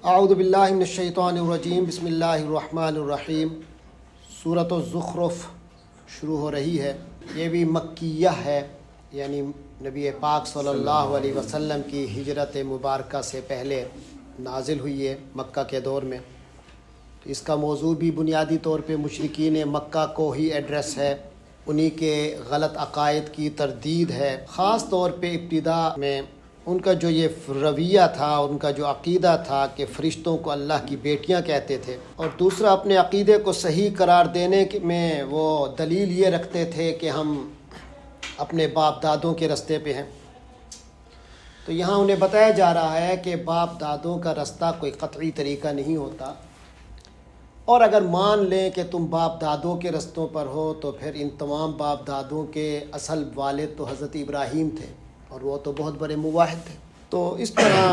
اعوذ باللہ من الشیطان الرجیم بسم اللہ الرحمن الرحیم۔ سورۃ الزخرف شروع ہو رہی ہے۔ یہ بھی مکیہ ہے، یعنی نبی پاک صلی اللہ علیہ وسلم کی ہجرت مبارکہ سے پہلے نازل ہوئی ہے، مکہ کے دور میں۔ اس کا موضوع بھی بنیادی طور پہ مشرکین مکہ کو ہی ایڈریس ہے، انہی کے غلط عقائد کی تردید ہے۔ خاص طور پہ ابتدا میں ان کا جو یہ رویہ تھا، ان کا جو عقیدہ تھا کہ فرشتوں کو اللہ کی بیٹیاں کہتے تھے، اور دوسرا اپنے عقیدے کو صحیح قرار دینے میں وہ دلیل یہ رکھتے تھے کہ ہم اپنے باپ دادوں کے رستے پہ ہیں۔ تو یہاں انہیں بتایا جا رہا ہے کہ باپ دادوں کا رستہ کوئی قطعی طریقہ نہیں ہوتا، اور اگر مان لیں کہ تم باپ دادوں کے رستوں پر ہو تو پھر ان تمام باپ دادوں کے اصل والد تو حضرت ابراہیم تھے، اور وہ تو بہت بڑے موحد تھے۔ تو اس طرح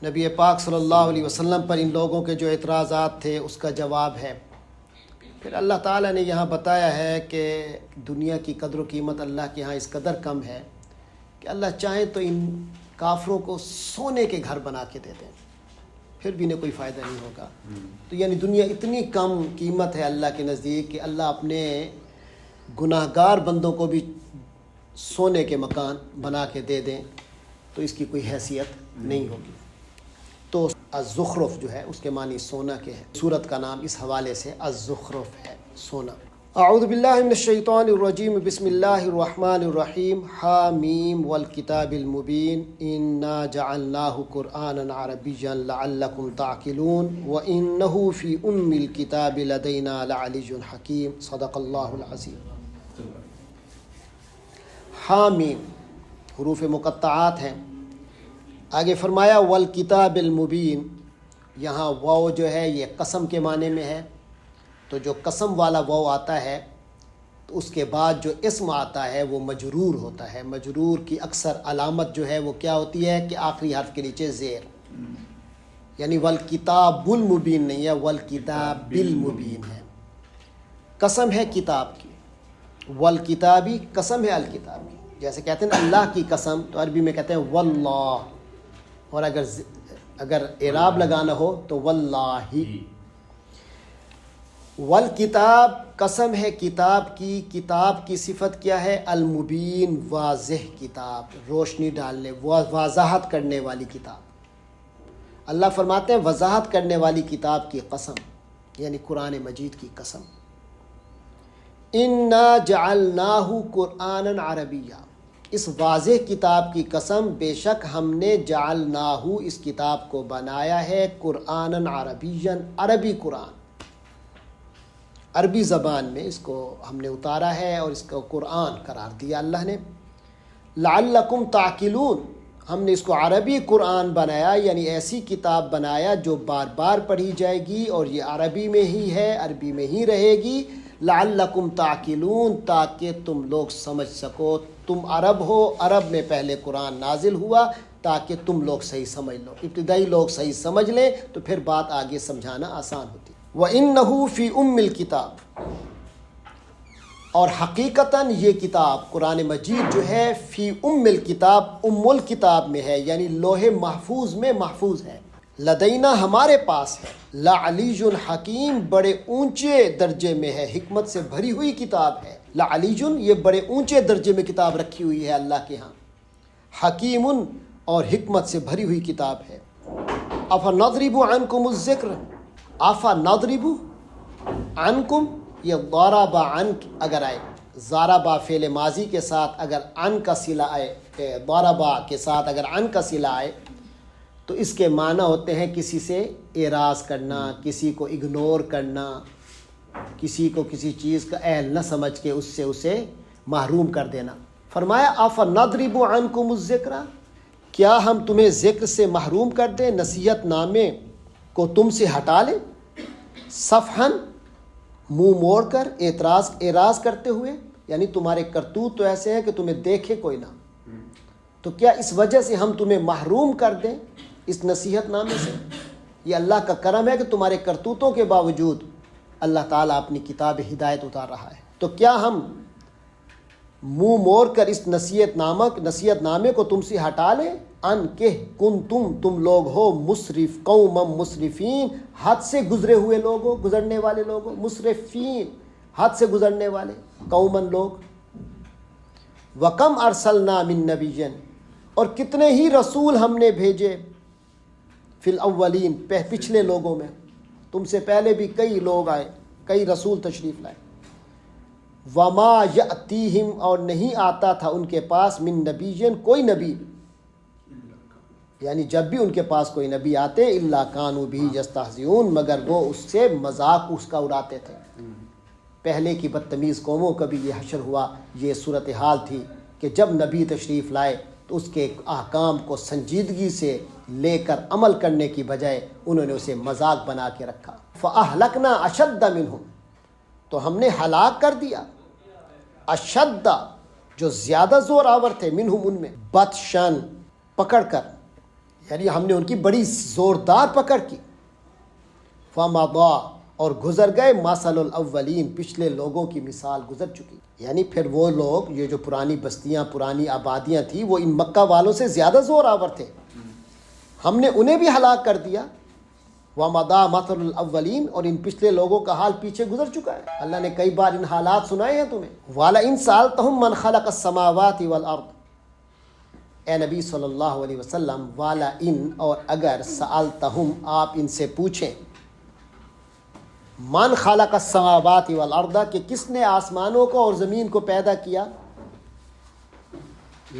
نبی پاک صلی اللہ علیہ وسلم پر ان لوگوں کے جو اعتراضات تھے اس کا جواب ہے۔ پھر اللہ تعالیٰ نے یہاں بتایا ہے کہ دنیا کی قدر و قیمت اللہ کے ہاں اس قدر کم ہے کہ اللہ چاہیں تو ان کافروں کو سونے کے گھر بنا کے دے دیں، پھر بھی انہیں کوئی فائدہ نہیں ہوگا۔ تو یعنی دنیا اتنی کم قیمت ہے اللہ کے نزدیک کہ اللہ اپنے گناہ گار بندوں کو بھی سونے کے مکان بنا کے دے دیں تو اس کی کوئی حیثیت نہیں ہوگی۔ تو الزخرف جو ہے اس کے معنی سونا کے ہے۔ سورت کا نام اس حوالے سے الزخرف ہے، سونا۔ اعوذ باللہ من الشیطان الرجیم بسم اللہ الرحمن الرحیم۔ حامیم والکتاب المبین انا جعلناہ قرآنا عربیا لعلکم تعقلون وانہ فی ام الکتاب لدینا لعلی حکیم۔ صدق اللہ العظیم۔ حامیم حروف مقطعات ہیں۔ آگے فرمایا والکتاب المبین، یہاں واو جو ہے یہ قسم کے معنی میں ہے، تو جو قسم والا واو آتا ہے تو اس کے بعد جو اسم آتا ہے وہ مجرور ہوتا ہے۔ مجرور کی اکثر علامت جو ہے وہ کیا ہوتی ہے کہ آخری حرف کے نیچے زیر، یعنی والکتاب المبین نہیں ہے، والکتاب المبین ہے۔ قسم ہے کتاب کی، والکتابی قسم ہے الکتاب کی۔ جیسے کہتے ہیں اللہ کی قسم تو عربی میں کہتے ہیں واللہ، اور اگر اعراب لگانا ہو تو واللہ۔ والکتاب قسم ہے کتاب کی، کتاب کی صفت کیا ہے؟ المبین، واضح کتاب، روشنی ڈالنے، وضاحت کرنے والی کتاب۔ اللہ فرماتے ہیں وضاحت کرنے والی کتاب کی قسم، یعنی قرآن مجید کی قسم۔ انا جعلناہ قرآنا عربیا، اس واضح کتاب کی قسم، بے شک ہم نے جعلناہ اس کتاب کو بنایا ہے قرآنا عربیا، عربی قرآن، عربی زبان میں اس کو ہم نے اتارا ہے اور اس کو قرآن قرار دیا اللہ نے۔ لعلکم تعقلون، ہم نے اس کو عربی قرآن بنایا، یعنی ایسی کتاب بنایا جو بار بار پڑھی جائے گی اور یہ عربی میں ہی ہے، عربی میں ہی رہے گی۔ لعلکم تعقلون، تاکہ تم لوگ سمجھ سکو، تم عرب ہو، عرب میں پہلے قرآن نازل ہوا تاکہ تم لوگ صحیح سمجھ لو، ابتدائی لوگ صحیح سمجھ لیں تو پھر بات آگے سمجھانا آسان ہوتی۔ وَإِنَّهُ فِي أُمِّ الْكِتَابِ، اور حقیقتاً یہ کتاب قرآن مجید جو ہے فی ام الکتاب، ام الکتاب میں ہے، یعنی لوح محفوظ میں محفوظ ہے۔ لدینا ہمارے پاس ہے، لعلی حکیم بڑے اونچے درجے میں ہے، حکمت سے بھری ہوئی کتاب ہے۔ لعلی یہ بڑے اونچے درجے میں کتاب رکھی ہوئی ہے اللہ کے ہاں۔ حکیم اور حکمت سے بھری ہوئی کتاب ہے۔ افنضرب عنکم الذکر، افنضرب عنکم، یہ ضرب عنک اگر آئے، ضربا فعل ماضی کے ساتھ اگر عن کا صلہ آئے، ضربا کے ساتھ اگر عن کا صلہ آئے تو اس کے معنی ہوتے ہیں کسی سے اعراض کرنا، کسی کو اگنور کرنا، کسی کو کسی چیز کا اہل نہ سمجھ کے اس سے اسے محروم کر دینا۔ فرمایا افنضرب عنکم الذکر، کیا ہم تمہیں ذکر سے محروم کر دیں، نصیحت نامے کو تم سے ہٹا لیں، صفحاً منہ موڑ کر، اعراض کرتے ہوئے، یعنی تمہارے کرتوت تو ایسے ہیں کہ تمہیں دیکھے کوئی نہ، تو کیا اس وجہ سے ہم تمہیں محروم کر دیں اس نصیحت نامے سے؟ یہ اللہ کا کرم ہے کہ تمہارے کرتوتوں کے باوجود اللہ تعالیٰ اپنی کتاب ہدایت اتار رہا ہے، تو کیا ہم منہ موڑ کر اس نصیحت نامے کو تم سے ہٹا لیں ان کہ تم لوگ ہو مسرف قوم مسرفین حد سے گزرے ہوئے لوگ ہو، گزرنے والے لوگ ہو، مسرفین حد سے گزرنے والے، قومن لوگ۔ وَكَمْ أَرْسَلْنَا مِن نَبِيٍّ اور کتنے ہی رسول ہم نے بھیجے، فی الاولین پچھلے لوگوں میں، تم سے پہلے بھی کئی لوگ آئے، کئی رسول تشریف لائے۔ وَمَا يَأْتِيهِمْ اور نہیں آتا تھا ان کے پاس من نبی کوئی نبی، یعنی جب بھی ان کے پاس کوئی نبی آتے الا کانوا بہ یستہزئون مگر وہ اس سے مذاق اس کا اڑاتے تھے۔ پہلے کی بدتمیز قوموں کا بھی یہ حشر ہوا، یہ صورتحال تھی کہ جب نبی تشریف لائے تو اس کے احکام کو سنجیدگی سے لے کر عمل کرنے کی بجائے انہوں نے اسے مذاق بنا کے رکھا۔ فَأَهْلَكْنَا أَشَدَّ مِنْهُمْ تو ہم نے ہلاک کر دیا، اشد جو زیادہ زور آور تھے، منہم ان میں، بطشن پکڑ کر، یعنی ہم نے ان کی بڑی زوردار پکڑ کی۔ فَمَضَى اور گزر گئے مثل الاولین پچھلے لوگوں کی مثال گزر چکی، یعنی پھر وہ لوگ یہ جو پرانی بستیاں پرانی آبادیاں تھیں وہ ان مکہ والوں سے زیادہ زور آور تھے، ہم نے انہیں بھی ہلاک کر دیا۔ وَمَضَى مَثَلُ الْأَوَّلِينَ اور ان پچھلے لوگوں کا حال پیچھے گزر چکا ہے، اللہ نے کئی بار ان حالات سنائے ہیں تمہیں۔ وَلَئِن سَأَلْتَهُم مَّنْ خَلَقَ السَّمَاوَاتِ وَالْأَرْضَ اے نبی صلی اللہ علیہ وسلم، وَلَئِن اور اگر سَأَلْتَهُم آپ ان سے پوچھیں، من خلق السماوات والارض کہ کس نے آسمانوں کو اور زمین کو پیدا کیا،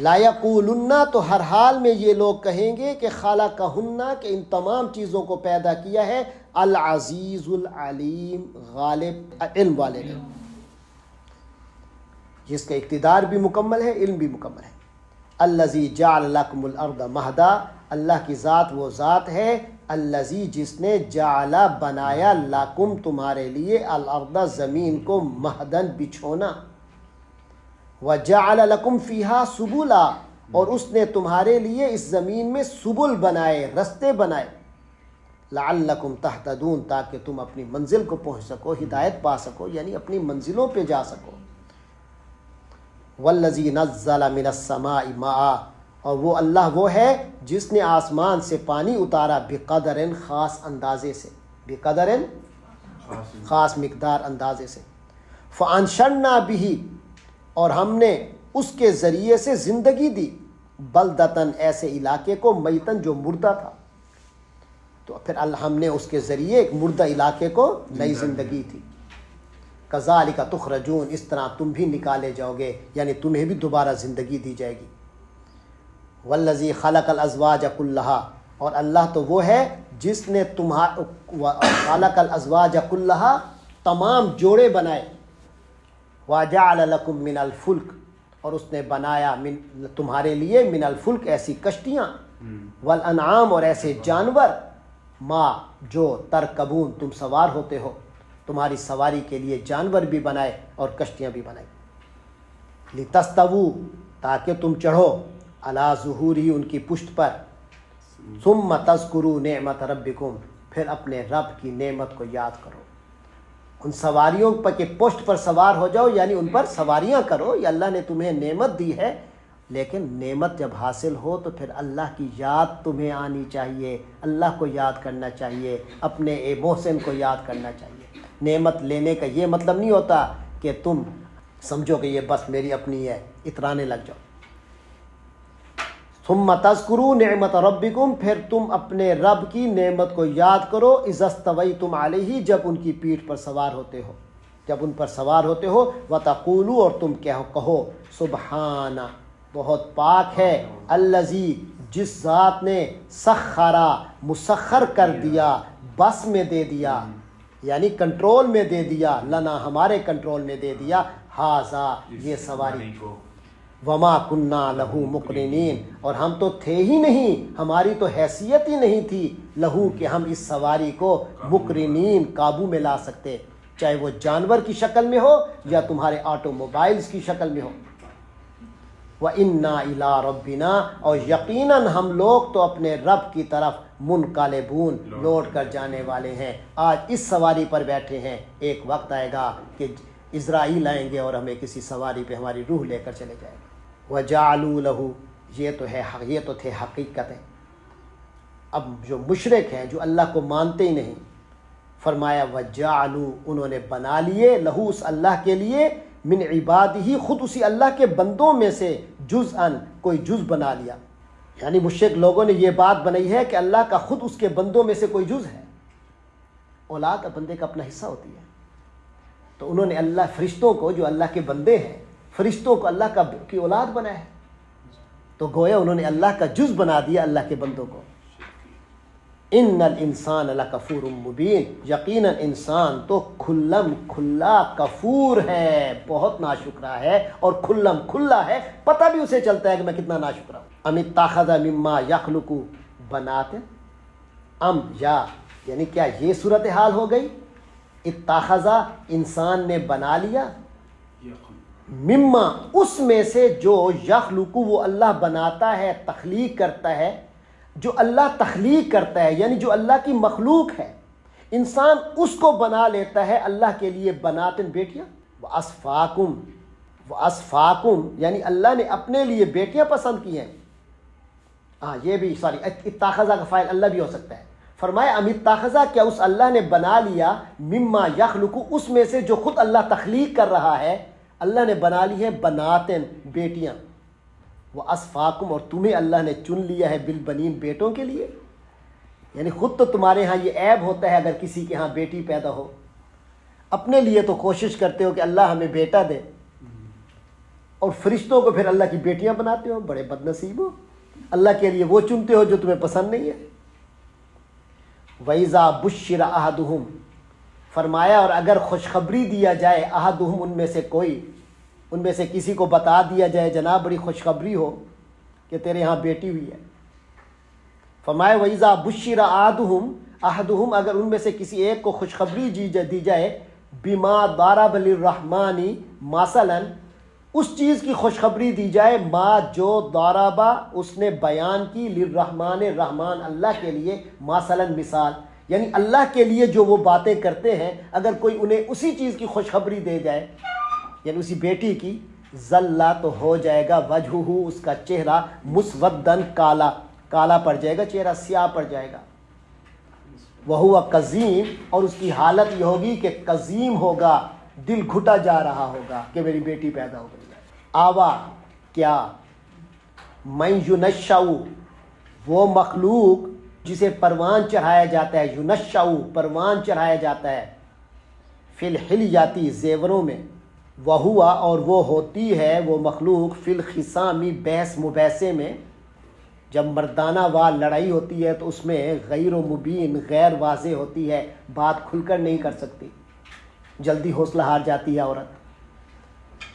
لا یقولن تو ہر حال میں یہ لوگ کہیں گے کہ خلقہن کہ ان تمام چیزوں کو پیدا کیا ہے العزیز العلیم غالب علم والے نے، جس کا اقتدار بھی مکمل ہے، علم بھی مکمل ہے۔ الذی جعل لکم الارض مہدا اللہ کی ذات وہ ذات ہے الذی جس نے جعل بنایا لکم تمہارے لیے الارض زمین کو مہدن بچھونا، وجعل لکم فیہا سبلا اور اس نے تمہارے لیے اس زمین میں سبل بنائے، رستے بنائے، لعلکم تہتدون تاکہ تم اپنی منزل کو پہنچ سکو، ہدایت پا سکو، یعنی اپنی منزلوں پہ جا سکو۔ والذی نزل من السماء ماء اور وہ اللہ وہ ہے جس نے آسمان سے پانی اتارا بقدر خاص اندازے سے، بقدر خاص مقدار اندازے سے، فانشرنا بہ اور ہم نے اس کے ذریعے سے زندگی دی، بلدتن ایسے علاقے کو، میتن جو مردہ تھا، تو پھر ہم نے اس کے ذریعے ایک مردہ علاقے کو نئی زندگی تھی۔ کذالک تخرجون اس طرح تم بھی نکالے جاؤ گے، یعنی تمہیں بھی دوبارہ زندگی دی جائے گی۔ والذی خلق الازواج کلھا اور اللہ تو وہ ہے جس نے خلق الازواج کلھا تمام جوڑے بنائے، وجعل لکم من الفلک اور اس نے بنایا تمہارے لیے من الفلک ایسی کشتیاں، والانعام اور ایسے جانور، ما جو ترکبون تم سوار ہوتے ہو، تمہاری سواری کے لیے جانور بھی بنائے اور کشتیاں بھی بنائی، لتستووا تاکہ تم چڑھو، علی ظہوری ان کی پشت پر، ثم تذکروا نعمت ربکم پھر اپنے رب کی نعمت کو یاد کرو، ان سواریوں پر کے پشت پر سوار ہو جاؤ، یعنی ان پر سواریاں کرو، یہ اللہ نے تمہیں نعمت دی ہے، لیکن نعمت جب حاصل ہو تو پھر اللہ کی یاد تمہیں آنی چاہیے، اللہ کو یاد کرنا چاہیے، اپنے محسن کو یاد کرنا چاہیے۔ نعمت لینے کا یہ مطلب نہیں ہوتا کہ تم سمجھو کہ یہ بس میری اپنی ہے، اترانے لگ جاؤ۔ ثم تذکروا نعمت ربکم پھر تم اپنے رب کی نعمت کو یاد کرو، اذا استویتم علیہ جب ان کی پیٹھ پر سوار ہوتے ہو، جب ان پر سوار ہوتے ہو، وتقولوا اور تم کہو سبحان بہت پاک ہے، الذی جس ذات نے سخرا مسخر کر دیا، بس میں دے دیا، یعنی کنٹرول میں دے دیا، لنا ہمارے کنٹرول میں دے دیا، ہاذا یہ سواری، وما کننا لہو مقرنین اور ہم تو تھے ہی نہیں، ہماری تو حیثیت ہی نہیں تھی، لہو کہ ہم اس سواری کو مقرنین قابو میں لا سکتے، چاہے وہ جانور کی شکل میں ہو یا تمہارے آٹو موبائلز کی شکل میں ہو۔ وَإِنَّا إِلَىٰ رَبِّنَا اور یقیناً ہم لوگ تو اپنے رب کی طرف منقلبون لوٹ کر جانے والے ہیں۔ آج اس سواری پر بیٹھے ہیں، ایک وقت آئے گا کہ اسرائیل آئیں گے اور ہمیں کسی سواری پہ ہماری روح لے کر چلے جائیں گے۔ وَجَعَلُوا لَهُ یہ تو تھے حقیقتیں۔ اب جو مشرک ہیں، جو اللہ کو مانتے ہی نہیں، فرمایا وجعلوا، انہوں نے بنا لیے لہو، اس اللہ کے لیے، من عبادہ، خود اسی اللہ کے بندوں میں سے، جزءاً، کوئی جز بنا لیا۔ یعنی مشرک لوگوں نے یہ بات بنائی ہے کہ اللہ کا خود اس کے بندوں میں سے کوئی جز ہے۔ اولاد بندے کا اپنا حصہ ہوتی ہے، تو انہوں نے اللہ، فرشتوں کو، جو اللہ کے بندے ہیں، فرشتوں کو اللہ کی اولاد بنایا ہے، تو گویا انہوں نے اللہ کا جز بنا دیا اللہ کے بندوں کو۔ ان الانسان لکفور مبین، یقیناً انسان تو کھلم کھلا کفور ہے، بہت ناشکرا ہے، اور کھلم کھلا ہے، پتہ بھی اسے چلتا ہے کہ میں کتنا ناشکرا ہوں۔ ام اتخذ مما یخلق بنات، ام، یا، یعنی کیا یہ صورتحال ہو گئی؟ اتخذ، انسان نے بنا لیا، مما، اس میں سے، جو یخلق، وہ اللہ بناتا ہے، تخلیق کرتا ہے، جو اللہ تخلیق کرتا ہے، یعنی جو اللہ کی مخلوق ہے، انسان اس کو بنا لیتا ہے اللہ کے لیے بناتن، بیٹیاں، وَأَصْفَاكُمْ، یعنی اللہ نے اپنے لیے بیٹیاں پسند کی ہیں۔ ہاں، یہ بھی اتخذہ کا فاعل اللہ بھی ہو سکتا ہے۔ فرمایا ام اتخذہ، کیا اس اللہ نے بنا لیا، مما یخلق، اس میں سے جو خود اللہ تخلیق کر رہا ہے، اللہ نے بنا لی ہے بناتن، بیٹیاں، وَأَصْفَاكُمْ، اور تمہیں اللہ نے چن لیا ہے بالبنین، بیٹوں کے لیے۔ یعنی خود تو تمہارے ہاں یہ عیب ہوتا ہے اگر کسی کے ہاں بیٹی پیدا ہو، اپنے لیے تو کوشش کرتے ہو کہ اللہ ہمیں بیٹا دے، اور فرشتوں کو پھر اللہ کی بیٹیاں بناتے ہو، بڑے بد نصیب ہو، اللہ کے لیے وہ چنتے ہو جو تمہیں پسند نہیں ہے۔ وَإِذَا بُشِّرَ أَحَدُهُمْ، فرمایا اور اگر خوشخبری دیا جائے، احدہم، ان میں سے کوئی، ان میں سے کسی کو بتا دیا جائے، جناب بڑی خوشخبری ہو کہ تیرے ہاں بیٹی ہوئی ہے، فرمایا وَإِذَا بُشِّرَ أَحَدُهُمْ، اگر ان میں سے کسی ایک کو خوشخبری دی جائے، بِمَا ضَرَبَ لِلرَّحْمَنِ مَثَلًا، اس چیز کی خوشخبری دی جائے، ما، جو، ضربہ، اس نے بیان کی، للرحمن، رحمان اللہ کے لیے، مثلا، مثال، یعنی اللہ کے لیے جو وہ باتیں کرتے ہیں، اگر کوئی انہیں اسی چیز کی خوشخبری دے جائے، یعنی اسی بیٹی کی، ظلّ، تو ہو جائے گا، وجہہ، اس کا چہرہ، مسودن، کالا، کالا پڑ جائے گا، چہرہ سیاہ پڑ جائے گا، وہو کظیم، اور اس کی حالت یہ ہوگی کہ کظیم ہوگا، دل گھٹا جا رہا ہوگا کہ میری بیٹی پیدا ہو گئی ہے۔ آوا، کیا، من ینشأ، وہ مخلوق جسے پروان چڑھایا جاتا ہے، ینشأ، پروان چڑھایا جاتا ہے، فی الحلیاتی، زیوروں میں، وہو، اور وہ ہوتی ہے وہ مخلوق، فی الخصامی، بحث مباحثے میں، جب مردانہ وار لڑائی ہوتی ہے تو اس میں غیر و مبین، غیر واضح ہوتی ہے، بات کھل کر نہیں کر سکتی، جلدی حوصلہ ہار جاتی ہے عورت۔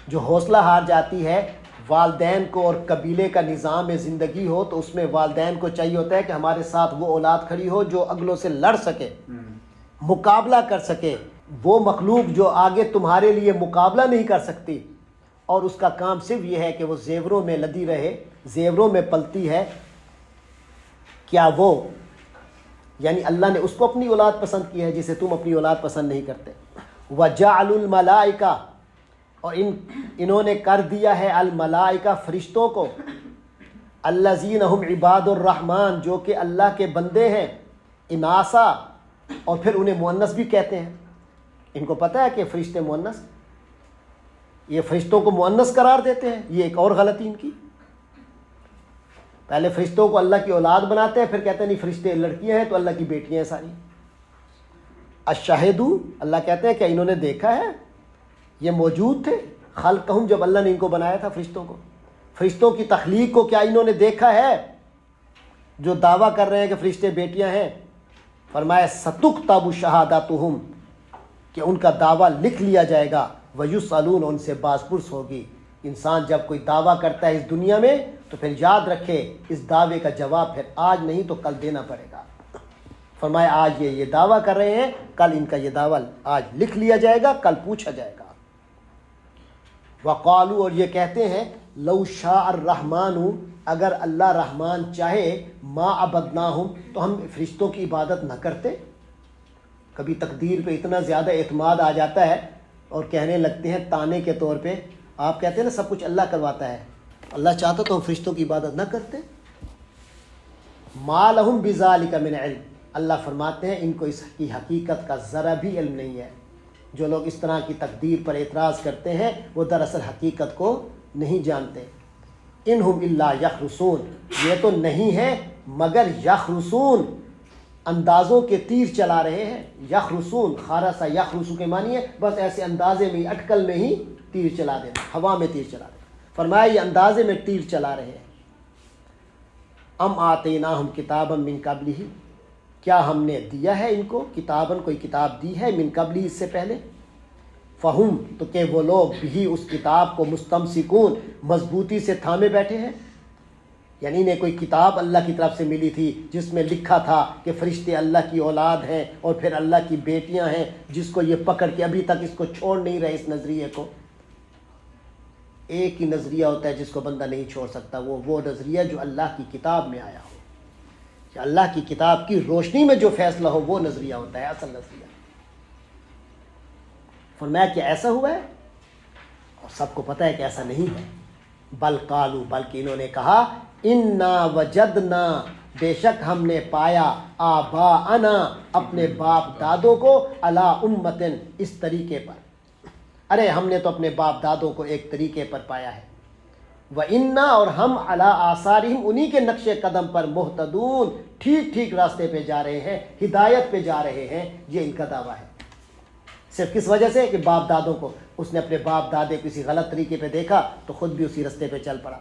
جو حوصلہ ہار جاتی ہے، والدین کو اور قبیلے کا نظام زندگی ہو تو اس میں والدین کو چاہیے ہوتا ہے کہ ہمارے ساتھ وہ اولاد کھڑی ہو جو اگلوں سے لڑ سکے، مقابلہ کر سکے۔ وہ مخلوق جو آگے تمہارے لیے مقابلہ نہیں کر سکتی، اور اس کا کام صرف یہ ہے کہ وہ زیوروں میں لدی رہے، زیوروں میں پلتی ہے، کیا وہ، یعنی اللہ نے اس کو اپنی اولاد پسند کی ہے جسے تم اپنی اولاد پسند نہیں کرتے۔ وَجَعَلُوا الْمَلَائِكَةَ، اور انہوں نے کر دیا ہے الملائکہ، فرشتوں کو، الذین ہم عباد الرحمن، جو کہ اللہ کے بندے ہیں، اناسا، اور پھر انہیں مؤنث بھی کہتے ہیں۔ ان کو پتہ ہے کہ فرشتے مؤنث، یہ فرشتوں کو مؤنث قرار دیتے ہیں، یہ ایک اور غلطی ان کی۔ پہلے فرشتوں کو اللہ کی اولاد بناتے ہیں، پھر کہتے ہیں نہیں فرشتے لڑکیاں ہیں تو اللہ کی بیٹیاں ہیں ساری۔ الشاہدو، اللہ کہتے ہیں کہ انہوں نے دیکھا ہے، یہ موجود تھے، خلقہم، جب اللہ نے ان کو بنایا تھا فرشتوں کو، فرشتوں کی تخلیق کو کیا انہوں نے دیکھا ہے؟ جو دعویٰ کر رہے ہیں کہ فرشتے بیٹیاں ہیں، فرمایا ستکتب شہادتہم، کہ ان کا دعویٰ لکھ لیا جائے گا، ویسألون، ان سے باز پرس ہوگی۔ انسان جب کوئی دعویٰ کرتا ہے اس دنیا میں تو پھر یاد رکھے اس دعوے کا جواب پھر آج نہیں تو کل دینا پڑے گا۔ فرمایا آج یہ دعویٰ کر رہے ہیں، کل ان کا یہ دعویٰ آج لکھ لیا جائے گا، کل پوچھا جائے گا۔ وقالو، اور یہ کہتے ہیں، لو شاء الرحمن، اگر اللہ رحمان چاہے، ما عبدناہم، تو ہم فرشتوں کی عبادت نہ کرتے۔ کبھی تقدیر پہ اتنا زیادہ اعتماد آ جاتا ہے اور کہنے لگتے ہیں تانے کے طور پہ، آپ کہتے ہیں نا سب کچھ اللہ کرواتا ہے، اللہ چاہتا تو ہم فرشتوں کی عبادت نہ کرتے. ما لہم بذالک من علم، اللہ فرماتے ہیں ان کو اس کی حقیقت کا ذرا بھی علم نہیں ہے. جو لوگ اس طرح کی تقدیر پر اعتراض کرتے ہیں وہ دراصل حقیقت کو نہیں جانتے. انہم الا یخرصون، یہ تو نہیں ہے مگر یخرصون، اندازوں کے تیر چلا رہے ہیں. یخرصون، خارسا یخرصو کے معنی ہے بس ایسے اندازے میں اٹکل میں ہی تیر چلا دینا، ہوا میں تیر چلا دینا. فرمایا یہ اندازے میں تیر چلا رہے ہیں. ام آتیناہم کتابا من قبلہ، کیا ہم نے دیا ہے ان کو کتاباً کوئی کتاب دی ہے من قبلہ اس سے پہلے. فہم، تو کہ وہ لوگ بھی اس کتاب کو مستمسکون، مضبوطی سے تھامے بیٹھے ہیں. یعنی انہیں کوئی کتاب اللہ کی طرف سے ملی تھی جس میں لکھا تھا کہ فرشتے اللہ کی اولاد ہیں اور پھر اللہ کی بیٹیاں ہیں، جس کو یہ پکڑ کے ابھی تک اس کو چھوڑ نہیں رہے. اس نظریے کو، ایک ہی نظریہ ہوتا ہے جس کو بندہ نہیں چھوڑ سکتا، وہ نظریہ جو اللہ کی کتاب میں آیا ہو، کہ اللہ کی کتاب کی روشنی میں جو فیصلہ ہو، وہ نظریہ ہوتا ہے اصل نظریہ. فرمایا کہ ایسا ہوا ہے، اور سب کو پتہ ہے کہ ایسا نہیں ہے. بل قالو، بلکہ انہوں نے کہا انا وجدنا، بے شک ہم نے پایا آباءنا، اپنے باپ دادوں کو علی امتن، اس طریقے پر. ارے ہم نے تو اپنے باپ دادوں کو ایک طریقے پر پایا ہے. وَإِنَّا، اور ہم علی آثارہم، انہی کے نقش قدم پر مہتدون، ٹھیک ٹھیک راستے پہ جا رہے ہیں، ہدایت پہ جا رہے ہیں. یہ ان کا دعویٰ ہے. صرف کس وجہ سے کہ باپ دادوں کو، اس نے اپنے باپ دادے کسی غلط طریقے پہ دیکھا تو خود بھی اسی راستے پہ چل پڑا.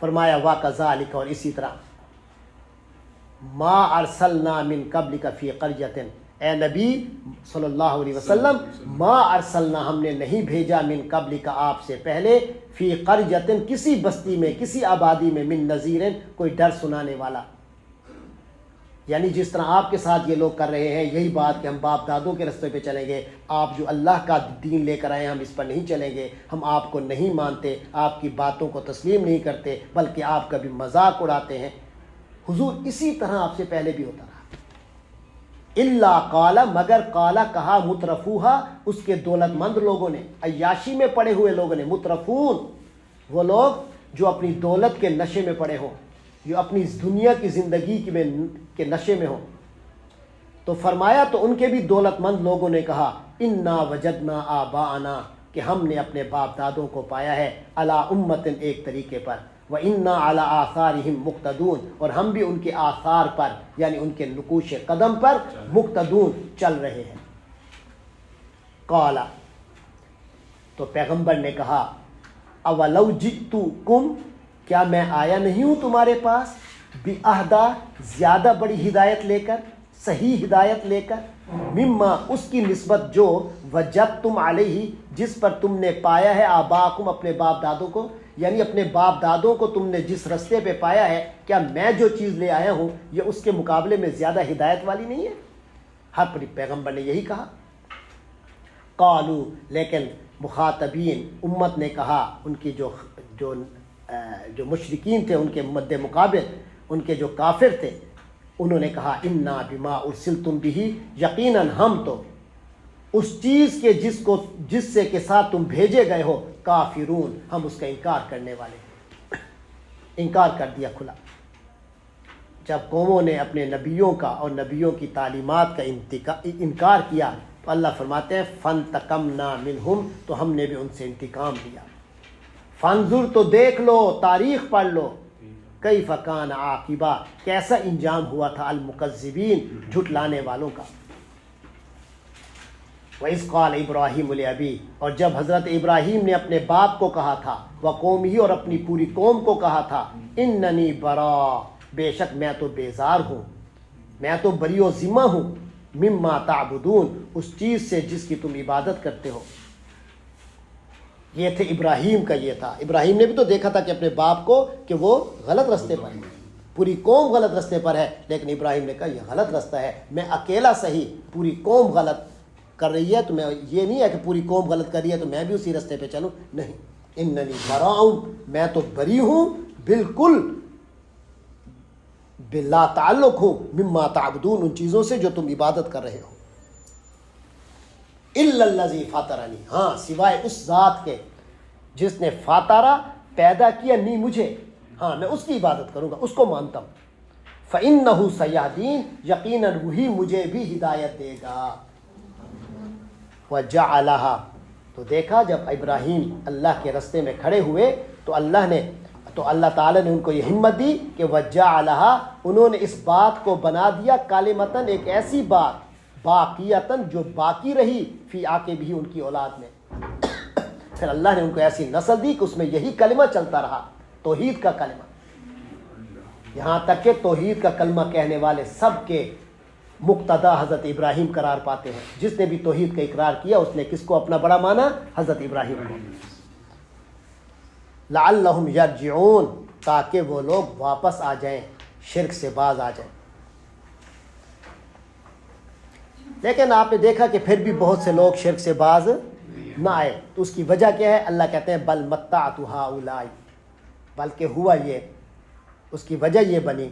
فرمایا وَكَذَلِكَ، اور اسی طرح ما ارسلنا من قبلک فی قریۃ، اے نبی صلی اللہ علیہ وسلم، ما ارسلنا، ہم نے نہیں بھیجا من قبلک، آپ سے پہلے، فی قریۃ، کسی بستی میں، کسی آبادی میں، من نذیر، کوئی ڈر سنانے والا. یعنی جس طرح آپ کے ساتھ یہ لوگ کر رہے ہیں یہی بات کہ ہم باپ دادوں کے راستے پہ چلیں گے، آپ جو اللہ کا دین لے کر آئے ہیں ہم اس پر نہیں چلیں گے، ہم آپ کو نہیں مانتے، آپ کی باتوں کو تسلیم نہیں کرتے، بلکہ آپ کا بھی مذاق اڑاتے ہیں. حضور اسی طرح آپ سے پہلے بھی ہوتا رہا. الا قال، مگر قالا کہا، مترفوہا، اس کے دولت مند لوگوں نے، عیاشی میں پڑے ہوئے لوگوں نے. مترفون، وہ لوگ جو اپنی دولت کے نشے میں پڑے ہوں، جو اپنی دنیا کی زندگی کے نشے میں ہوں. تو فرمایا تو ان کے بھی دولت مند لوگوں نے کہا انا وجدنا آباءنا، کہ ہم نے اپنے باپ دادوں کو پایا ہے علی امتن، ایک طریقے پر. وَإِنَّا عَلَىٰ آثَارِهِمْ مُقْتَدُونَ، اور ہم بھی ان کے آثار پر، یعنی ان کے نقوش قدم پر، مقتدون، چل رہے ہیں. قال، تو پیغمبر نے کہا اولو جئتکم، کیا میں آیا نہیں ہوں تمہارے پاس، بِأَهْدَىٰ، زیادہ بڑی ہدایت لے کر، صحیح ہدایت لے کر، مما، اس کی نسبت جو وجدتم علیہ، جس پر تم نے پایا ہے، آباءکم، اپنے باپ دادوں کو. یعنی اپنے باپ دادوں کو تم نے جس رستے پہ پایا ہے، کیا میں جو چیز لے آیا ہوں یہ اس کے مقابلے میں زیادہ ہدایت والی نہیں ہے؟ ہر پیغمبر نے یہی کہا. قالو، لیکن مخاطبین، امت نے کہا، ان کی جو مشرکین تھے ان کے مد مقابل، ان کے جو کافر تھے، انہوں نے کہا انا بما ارسلتم بہ، یقیناً ہم تو اس چیز کے جس سے کے ساتھ تم بھیجے گئے ہو، کافرون، ہم اس کا انکار کرنے والے ہیں. انکار کر دیا کھلا. جب قوموں نے اپنے نبیوں کا اور نبیوں کی تعلیمات کا انکار کیا تو اللہ فرماتے ہیں فانتقمنا منہم، تو ہم نے بھی ان سے انتقام لیا. فانظر، تو دیکھ لو، تاریخ پڑھ لو، کیف کان عاقبہ، کیسا انجام ہوا تھا، المکذبین، جھٹلانے والوں کا. وَإِذْ قَالَ إِبْرَاهِيمُ لِأَبِيهِ، اور جب حضرت ابراہیم نے اپنے باپ کو کہا تھا، وَقَوْمِهِ، اور اپنی پوری قوم کو کہا تھا، اِنَّنِي بَرَاءٌ، بے شک میں تو بیزار ہوں، میں تو بری و ذمہ ہوں، مما تعبدون، اس چیز سے جس کی تم عبادت کرتے ہو. یہ تھے ابراہیم کا، یہ تھا. ابراہیم نے بھی تو دیکھا تھا کہ اپنے باپ کو کہ وہ غلط راستے پر ہے، پوری قوم غلط راستے پر ہے، لیکن ابراہیم نے کہا یہ غلط راستہ ہے، میں اکیلا صحیح، پوری قوم غلط کر رہی ہے، تو میں یہ نہیں ہے کہ پوری قوم غلط کر رہی ہے تو میں بھی اسی راستے پہ چلوں، نہیں. اننی براء، میں تو بری ہوں، بالکل بلا تعلق ہوں، مما تعبدون، ان چیزوں سے جو تم عبادت کر رہے ہو. الا الذی فطرنی، ہاں سوائے اس ذات کے جس نے فاطرہ، پیدا کیا نہیں مجھے، ہاں میں اس کی عبادت کروں گا، اس کو مانتا ہوں۔ فَإِنَّهُ سَيَهْدِينِ، یقیناً وہی مجھے بھی ہدایت دے گا۔ وَجَعَلَهَا، تو دیکھا جب ابراہیم اللہ کے راستے میں کھڑے ہوئے تو اللہ تعالیٰ نے ان کو یہ ہمت دی کہ وَجَعَلَهَا، انہوں نے اس بات کو بنا دیا کلمۃً، ایک ایسی بات، باقیۃً، جو باقی رہی، فی عاقبہ، ان کی اولاد میں۔ پھر اللہ نے ان کو ایسی نسل دی کہ اس میں یہی کلمہ چلتا رہا، توحید کا کلمہ، یہاں تک کہ توحید کا کلمہ کہنے والے سب کے مقتدا حضرت ابراہیم قرار پاتے ہیں۔ جس نے بھی توحید کا اقرار کیا اس نے کس کو اپنا بڑا مانا؟ حضرت ابراہیم کو۔ لعلہم یرجعون، تاکہ وہ لوگ واپس آ جائیں، شرک سے باز آ جائیں۔ لیکن آپ نے دیکھا کہ پھر بھی بہت سے لوگ شرک سے باز نہ آئے، تو اس کی وجہ کیا ہے؟ اللہ کہتے ہیں بل متعت ہؤلاء، بلکہ ہوا یہ، اس کی وجہ یہ بنی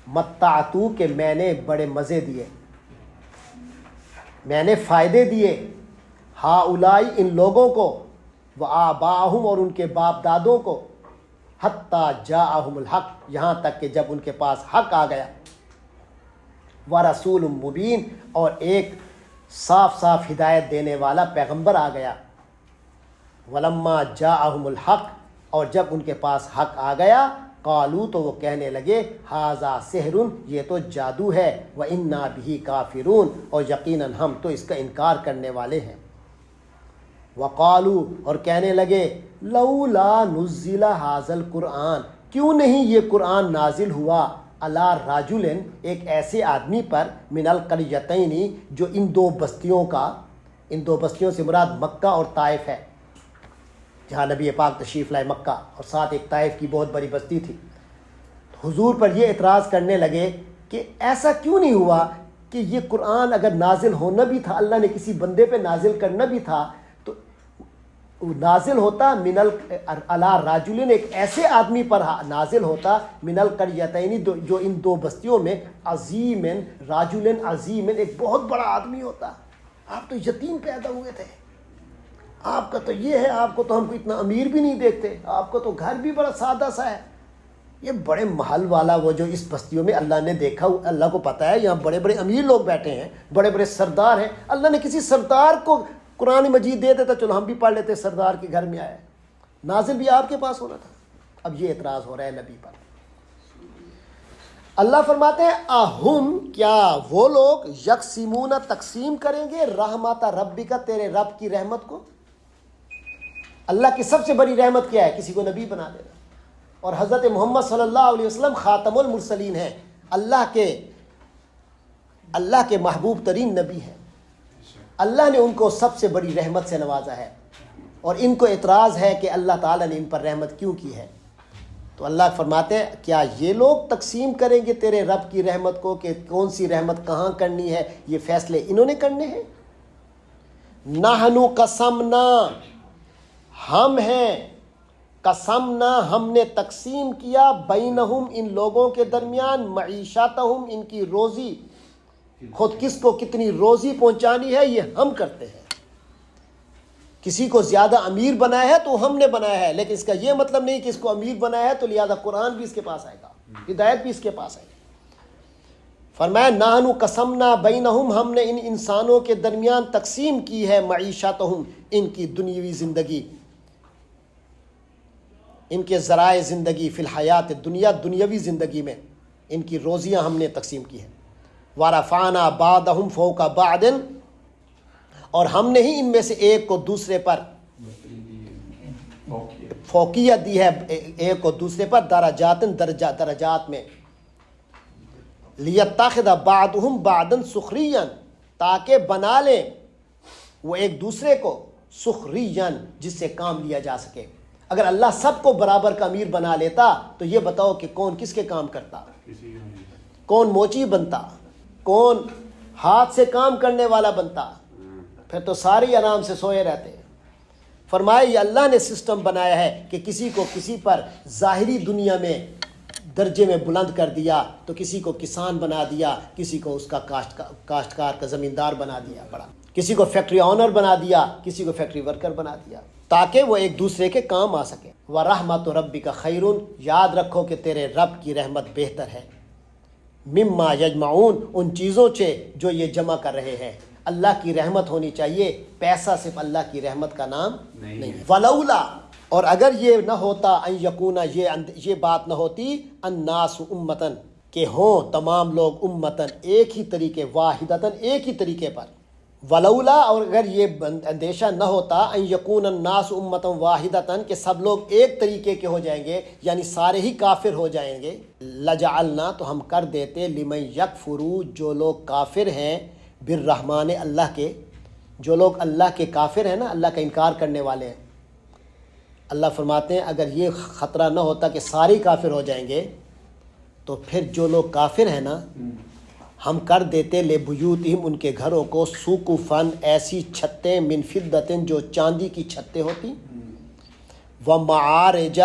متعتو، کہ میں نے بڑے مزے دیے، میں نے فائدے دیے، ہؤلاء، ان لوگوں کو، وآباءہم، اور ان کے باپ دادوں کو، حتی جاءہم الحق، یہاں تک کہ جب ان کے پاس حق آ گیا، ورسول مبین، اور ایک صاف صاف ہدایت دینے والا پیغمبر آ گیا، ولما جاءہم الحق، اور جب ان کے پاس حق آ گیا، قالو، تو وہ کہنے لگے، ھذا سحر، یہ تو جادو ہے، وَإِنَّا بِهِ کافرون، اور یقیناً ہم تو اس کا انکار کرنے والے ہیں۔ وقالو، اور کہنے لگے، لولا نزل ھذا القرآن، کیوں نہیں یہ قرآن نازل ہوا، علی رجل، ایک ایسے آدمی پر، من القریتین، جو ان دو بستیوں کا، ان دو بستیوں سے مراد مکہ اور طائف ہے، جہاں نبی پاک تشریف لائے مکہ، اور ساتھ ایک طائف کی بہت بڑی بستی تھی۔ حضور پر یہ اعتراض کرنے لگے کہ ایسا کیوں نہیں ہوا کہ یہ قرآن اگر نازل ہونا بھی تھا، اللہ نے کسی بندے پہ نازل کرنا بھی تھا، تو نازل ہوتا من علی رجل، ایک ایسے آدمی پر نازل ہوتا، من القریتین، جو ان دو بستیوں میں، عظیم، رجل عظیم، ایک بہت بڑا آدمی ہوتا۔ آپ تو یتیم پیدا ہوئے تھے، آپ کا تو یہ ہے، آپ کو تو ہم کو اتنا امیر بھی نہیں دیکھتے، آپ کو تو گھر بھی بڑا سادہ سا ہے، یہ بڑے محل والا، وہ جو اس بستیوں میں اللہ نے دیکھا، اللہ کو پتہ ہے یہاں بڑے بڑے امیر لوگ بیٹھے ہیں، بڑے بڑے سردار ہیں، اللہ نے کسی سردار کو قرآن مجید دے دیتا، چلو ہم بھی پڑھ لیتے، سردار کے گھر میں آیا، نازل بھی آپ کے پاس ہونا تھا۔ اب یہ اعتراض ہو رہا ہے نبی پر۔ اللہ فرماتے ہیں، اہم، کیا وہ لوگ، یقسمون، تقسیم کریں گے، رحمت ربک، تیرے رب کی رحمت کو۔ اللہ کی سب سے بڑی رحمت کیا ہے؟ کسی کو نبی بنا دینا، اور حضرت محمد صلی اللہ علیہ وسلم خاتم المرسلین ہیں، اللہ کے محبوب ترین نبی ہیں، اللہ نے ان کو سب سے بڑی رحمت سے نوازا ہے، اور ان کو اعتراض ہے کہ اللہ تعالیٰ نے ان پر رحمت کیوں کی ہے۔ تو اللہ فرماتے ہیں، کیا یہ لوگ تقسیم کریں گے تیرے رب کی رحمت کو، کہ کون سی رحمت کہاں کرنی ہے، یہ فیصلے انہوں نے کرنے ہیں۔ نحنو قسمنا، ہم ہیں، قسمنا، ہم نے تقسیم کیا، بینہم، ان لوگوں کے درمیان، معیشتہم، ان کی روزی، خود کس کو کتنی روزی پہنچانی ہے یہ ہم کرتے ہیں۔ کسی کو زیادہ امیر بنایا ہے تو ہم نے بنایا ہے، لیکن اس کا یہ مطلب نہیں کہ اس کو امیر بنایا ہے تو لہذا قرآن بھی اس کے پاس آئے گا، ہدایت بھی اس کے پاس آئے گا۔ فرمایا، نحن قسمنا بینہم، ہم نے ان انسانوں کے درمیان تقسیم کی ہے، معیشتہم، ان کی دنیاوی زندگی، ان کے ذرائع زندگی، فی الحیات دنیا، دنیاوی زندگی میں ان کی روزیاں ہم نے تقسیم کی ہیں۔ ورفعنا بعضهم فوق بعض، اور ہم نے ہی ان میں سے ایک کو دوسرے پر فوقیت دی ہے، ایک کو دوسرے پر، درجات میں، لیتخذ بعضهم بعضا سخریا، تاکہ بنا لیں وہ ایک دوسرے کو، سخریا، جس سے کام لیا جا سکے۔ اگر اللہ سب کو برابر کا امیر بنا لیتا تو یہ بتاؤ کہ کون کس کے کام کرتا، کون موچی بنتا، کون ہاتھ سے کام کرنے والا بنتا، پھر تو سارے آرام سے سوئے رہتے۔ فرمایا، یہ اللہ نے سسٹم بنایا ہے کہ کسی کو کسی پر ظاہری دنیا میں درجے میں بلند کر دیا، تو کسی کو کسان بنا دیا، کسی کو اس کا کاشتکار کا زمیندار بنا دیا، بڑا، کسی کو فیکٹری آنر بنا دیا، کسی کو فیکٹری ورکر بنا دیا، تاکہ وہ ایک دوسرے کے کام آ سکے۔ وَرَحْمَتُ رَبِّكَ خَيْرٌ، یاد رکھو کہ تیرے رب کی رحمت بہتر ہے، مما یجمعون، ان چیزوں سے جو یہ جمع کر رہے ہیں۔ اللہ کی رحمت ہونی چاہیے، پیسہ صرف اللہ کی رحمت کا نام نہیں ہے۔ ولولا، اور اگر یہ نہ ہوتا، ان یکونا، یہ بات نہ ہوتی، الناس امتن، کہ ہوں تمام لوگ امتن، ایک ہی طریقے، واحدتن، ایک ہی طریقے پر۔ ولولا، اور اگر یہ اندیشہ نہ ہوتا، ان یکون الناس امتن واحدتن، کہ سب لوگ ایک طریقے کے ہو جائیں گے، یعنی سارے ہی کافر ہو جائیں گے، لجعلنا، تو ہم کر دیتے، لمن یکفروا، جو لوگ کافر ہیں، بالرحمن، اللہ کے، جو لوگ اللہ کے کافر ہیں نا، اللہ کا انکار کرنے والے ہیں، اللہ فرماتے ہیں اگر یہ خطرہ نہ ہوتا کہ سارے کافر ہو جائیں گے، تو پھر جو لوگ کافر ہیں نا، ہم کر دیتے لبیوتہم، ان کے گھروں کو، سقفاً، ایسی چھتیں، من فضۃ، جو چاندی کی چھتیں ہوتی، ومعارج،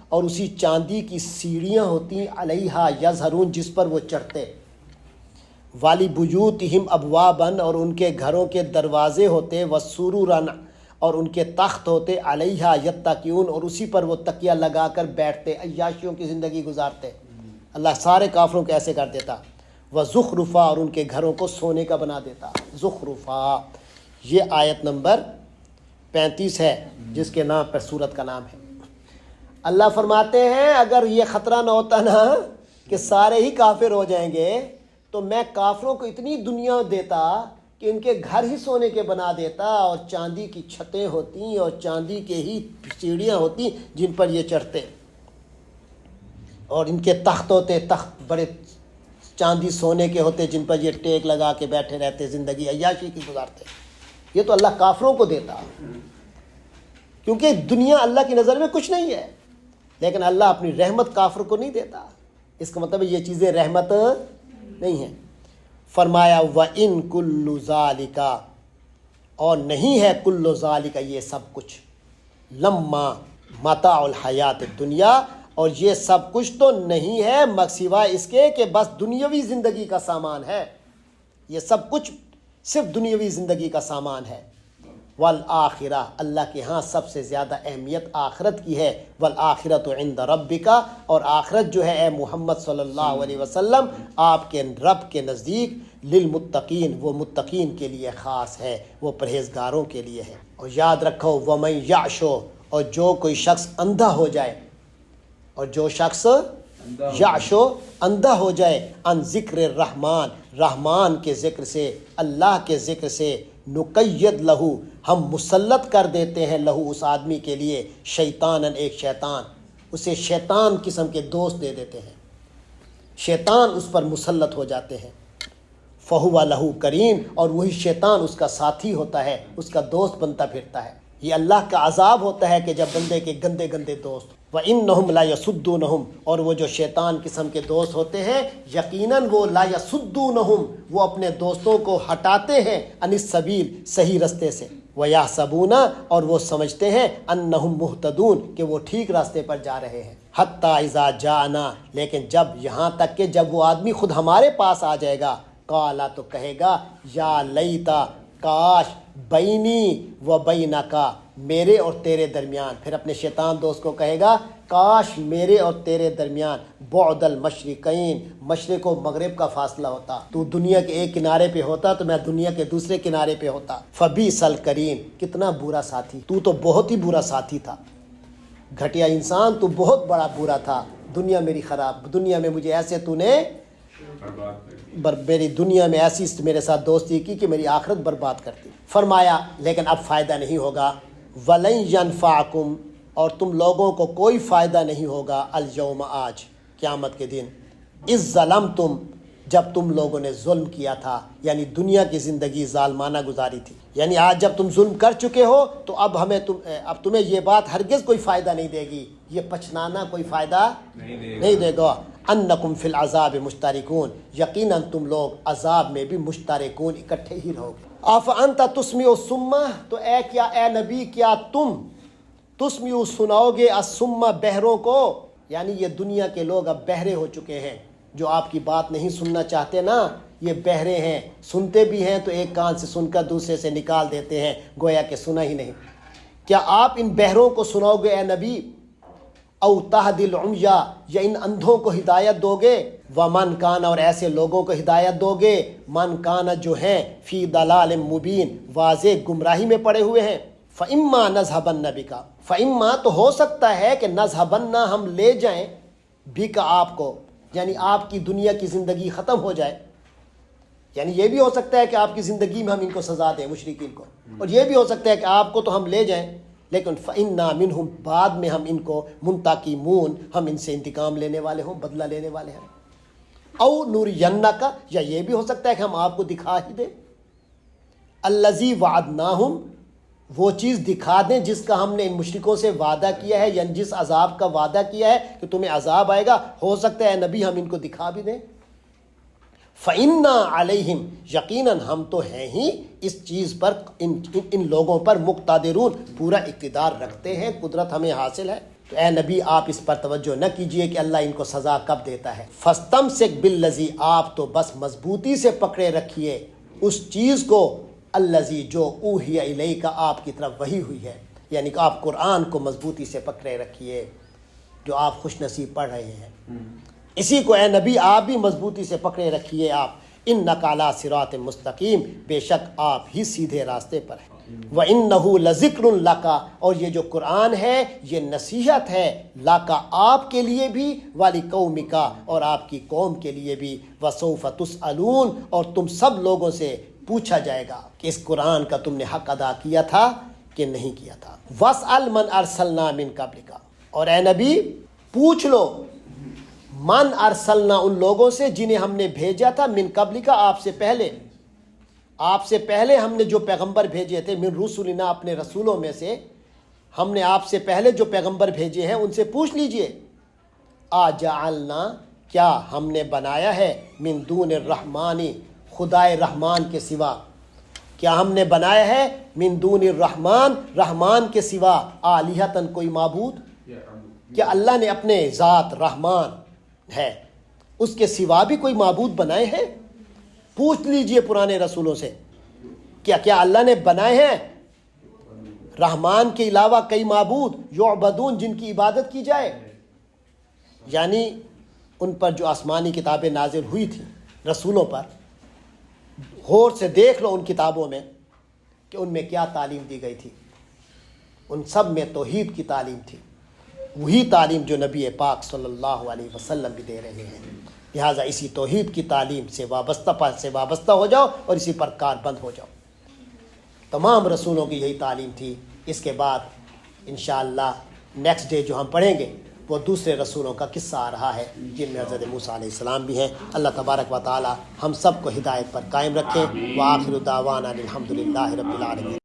اور اسی چاندی کی سیڑھیاں ہوتی، علیہا یظہرون، جس پر وہ چڑھتے، وَلِبُیُوتِہِمْ ابواباً، اور ان کے گھروں کے دروازے ہوتے، وَسُرُرًا، اور ان کے تخت ہوتے، علیہا یتکئون، اور اسی پر وہ تکیہ لگا کر بیٹھتے، عیاشیوں کی زندگی گزارتے۔ اللہ سارے کافروں کو ایسے کر دیتا۔ وَزُخْرُفًا، اور ان کے گھروں کو سونے کا بنا دیتا، زخرفا۔ یہ آیت نمبر 35 ہے، جس کے نام پر سورت کا نام ہے۔ اللہ فرماتے ہیں اگر یہ خطرہ نہ ہوتا نا کہ سارے ہی کافر ہو جائیں گے، تو میں کافروں کو اتنی دنیا دیتا کہ ان کے گھر ہی سونے کے بنا دیتا، اور چاندی کی چھتیں ہوتی، اور چاندی کے ہی سیڑھیاں ہوتی جن پر یہ چڑھتے، اور ان کے تخت ہوتے، تخت بڑے چاندی سونے کے ہوتے جن پر یہ ٹیک لگا کے بیٹھے رہتے، زندگی عیاشی کی گزارتے۔ یہ تو اللہ کافروں کو دیتا، کیونکہ دنیا اللہ کی نظر میں کچھ نہیں ہے، لیکن اللہ اپنی رحمت کافر کو نہیں دیتا۔ اس کا مطلب یہ چیزیں رحمت نہیں ہیں۔ فرمایا وَإِن كُلُّ ذَلِكَ، اور نہیں ہے کل ذالک، یہ سب کچھ، لما متاع الحیات الدنیا، اور یہ سب کچھ تو نہیں ہے سوائے اس کے کہ بس دنیاوی زندگی کا سامان ہے، یہ سب کچھ صرف دنیاوی زندگی کا سامان ہے۔ والآخرہ، اللہ کے ہاں سب سے زیادہ اہمیت آخرت کی ہے، والآخرۃ عند ربک، اور آخرت جو ہے اے محمد صلی اللہ علیہ وسلم آپ کے رب کے نزدیک، للمتقین، وہ متقین کے لیے خاص ہے، وہ پرہیزگاروں کے لیے ہے۔ اور یاد رکھو ومن یعشو، اور جو کوئی شخص اندھا ہو جائے، اور جو شخص یعشو اندھا ہو جائے، ان ذکر الرحمن، رحمان کے ذکر سے، اللہ کے ذکر سے، نقید لہو، ہم مسلط کر دیتے ہیں، لہو، اس آدمی کے لیے، شیطانن، ایک شیطان، اسے شیطان قسم کے دوست دے دیتے ہیں، شیطان اس پر مسلط ہو جاتے ہیں، فہو لہو کرین، اور وہی شیطان اس کا ساتھی ہوتا ہے، اس کا دوست بنتا پھرتا ہے۔ یہ اللہ کا عذاب ہوتا ہے کہ جب بندے کے گندے گندے دوست، وَإِنَّهُمْ لَا يَصُدُّونَهُمْ، اور وہ جو شیطان قسم کے دوست ہوتے ہیں، یقیناً وہ لا يَصُدُّونَهُمْ، وہ اپنے دوستوں کو ہٹاتے ہیں، عن السبیل، صحیح رستے سے، وَيَحْسَبُونَ، اور وہ سمجھتے ہیں، أَنَّهُمْ مُهْتَدُونَ، کہ وہ ٹھیک راستے پر جا رہے ہیں، حَتَّى إِذَا جَاءَنَا، لیکن جب یہاں تک کہ جب وہ آدمی خود ہمارے پاس آ جائے گا، قَالَ، تو کہے گا، یا لیتا، کاش، بینی و بینکا، میرے اور تیرے درمیان، پھر اپنے شیطان دوست کو کہے گا، کاش میرے اور تیرے درمیان، بعد المشرقین، مشرق و مغرب کا فاصلہ ہوتا، تو دنیا کے ایک کنارے پہ ہوتا تو میں دنیا کے دوسرے کنارے پہ ہوتا، فبئس القرین، کتنا برا ساتھی، تو تو بہت ہی برا ساتھی تھا، گھٹیا انسان، تو بہت بڑا برا تھا، دنیا میری خراب، دنیا میں مجھے ایسے تو نے میری دنیا میں ایسی میرے ساتھ دوستی کی کہ میری آخرت برباد کرتی۔ فرمایا لیکن اب فائدہ نہیں ہوگا، وَلَن يَنفَعَكُمْ، اور تم لوگوں کو کوئی فائدہ نہیں ہوگا، اليوم، آج، قیامت کے دن، اذ ظلمتم، جب تم لوگوں نے ظلم کیا تھا، یعنی دنیا کی زندگی ظالمانہ گزاری تھی، یعنی آج جب تم ظلم کر چکے ہو تو اب تمہیں یہ بات ہرگز کوئی فائدہ نہیں دے گی، یہ پچھتانا کوئی فائدہ نہیں دے گا۔ انکم فی العذاب مشترکون، یقیناً تم لوگ عذاب میں بھی مشترکون، اکٹھے ہی رہو گے۔ افانت تسمع الصم، تو اے نبی کیا تم تسمع سناؤ گے الصم، بہروں کو، یعنی یہ دنیا کے لوگ اب بہرے ہو چکے ہیں، جو آپ کی بات نہیں سننا چاہتے نا، یہ بہرے ہیں، سنتے بھی ہیں تو ایک کان سے سن کر دوسرے سے نکال دیتے ہیں، گویا کہ سنا ہی نہیں۔ کیا آپ ان بہروں کو سناؤ گے اے نبی؟ او تہدی العمیٰ، یا ان اندھوں کو ہدایت دو گے؟ ومن کان، اور ایسے لوگوں کو ہدایت دو گے من کان جو ہیں فی ضلال مبین، واضح گمراہی میں پڑے ہوئے ہیں۔ فَإِمَّا نَذْهَبَنَّ بِكَ، فَإِمَّا تو ہو سکتا ہے کہ نَذْهَبَنَّ ہم لے جائیں بِكَ آپ کو، یعنی آپ کی دنیا کی زندگی ختم ہو جائے، یعنی یہ بھی ہو سکتا ہے کہ آپ کی زندگی میں ہم ان کو سزا دیں مشرکین کو، اور یہ بھی ہو سکتا ہے کہ آپ کو تو ہم لے جائیں لیکن فَإِنَّا مِنْهُمْ، بعد میں ہم ان کو منتقمون، ہم ان سے انتقام لینے والے ہوں، بدلہ لینے والے ہیں۔ او نُرِيَنَّكَ، یا یہ بھی ہو سکتا ہے کہ ہم آپ کو دکھا ہی دیں الَّذِي وَعَدْنَاهُمْ، وہ چیز دکھا دیں جس کا ہم نے ان مشرکوں سے وعدہ کیا ہے، یعنی جس عذاب کا وعدہ کیا ہے کہ تمہیں عذاب آئے گا، ہو سکتا ہے نبی ہم ان کو دکھا بھی دیں۔ فَإِنَّا عَلَيْهِمْ، یقیناً ہم تو ہیں ہی اس چیز پر، ان لوگوں پر مقتدرون، پورا اقتدار رکھتے ہیں، قدرت ہمیں حاصل ہے۔ تو اے نبی آپ اس پر توجہ نہ کیجئے کہ اللہ ان کو سزا کب دیتا ہے۔ فَاسْتَمْسِكْ بِالَّذِي، آپ تو بس مضبوطی سے پکڑے رکھیے اس چیز کو، الذی جو اوحی الیک، آپ کی طرف وحی ہوئی ہے، یعنی کہ آپ قرآن کو مضبوطی سے پکڑے رکھیے جو آپ خوش نصیب پڑھ رہے ہیں، اسی کو اے نبی آپ بھی مضبوطی سے پکڑے رکھیے۔ آپ انک علی صراط مستقیم، بے شک آپ ہی سیدھے راستے پر ہیں۔ وَإِنَّهُ لَذِكْرٌ لَكَ، اور یہ جو قرآن ہے یہ نصیحت ہے، لَكَ آپ کے لیے بھی، وَلِقَوْمِكَ اور آپ کی قوم کے لیے بھی، وَسَوْفَ تُسْأَلُونَ اور تم سب لوگوں سے پوچھا جائے گا کہ اس قرآن کا تم نے حق ادا کیا تھا کہ نہیں کیا تھا۔ وَاسْأَلْ مَنْ أَرْسَلْنَا مِنْ قَبْلِكَ، اور اے نبی پوچھ لو من ارسلنا، ان لوگوں سے جنہیں ہم نے بھیجا تھا، من قبل کا آپ سے پہلے، آپ سے پہلے ہم نے جو پیغمبر بھیجے تھے، من رسولنا اپنے رسولوں میں سے، ہم نے آپ سے پہلے جو پیغمبر بھیجے ہیں ان سے پوچھ لیجئے، آجعلنا کیا ہم نے بنایا ہے، من دون الرحمن خدائے رحمان کے سوا، کیا ہم نے بنایا ہے من دون الرحمن رحمان کے سوا، آلہتن کوئی معبود، کیا اللہ نے اپنے ذات رحمان ہے اس کے سوا بھی کوئی معبود بنائے ہیں؟ پوچھ لیجئے پرانے رسولوں سے، کیا اللہ نے بنائے ہیں رحمان کے علاوہ کئی معبود، یعبدون جن کی عبادت کی جائے، یعنی ان پر جو آسمانی کتابیں نازل ہوئی تھیں رسولوں پر، غور سے دیکھ لو ان کتابوں میں کہ ان میں کیا تعلیم دی گئی تھی، ان سب میں توحید کی تعلیم تھی، وہی تعلیم جو نبی پاک صلی اللہ علیہ وسلم بھی دے رہے ہیں۔ لہٰذا اسی توحید کی تعلیم سے وابستہ ہو جاؤ اور اسی پر کار بند ہو جاؤ۔ تمام رسولوں کی یہی تعلیم تھی۔ اس کے بعد انشاءاللہ نیکسٹ ڈے جو ہم پڑھیں گے وہ دوسرے رسولوں کا قصہ آ رہا ہے جن میں حضرت موسیٰ علیہ السلام بھی ہیں۔ اللہ تبارک و تعالی ہم سب کو ہدایت پر قائم رکھیں۔ وآخر دعوانا الحمد للہ رب العالمین۔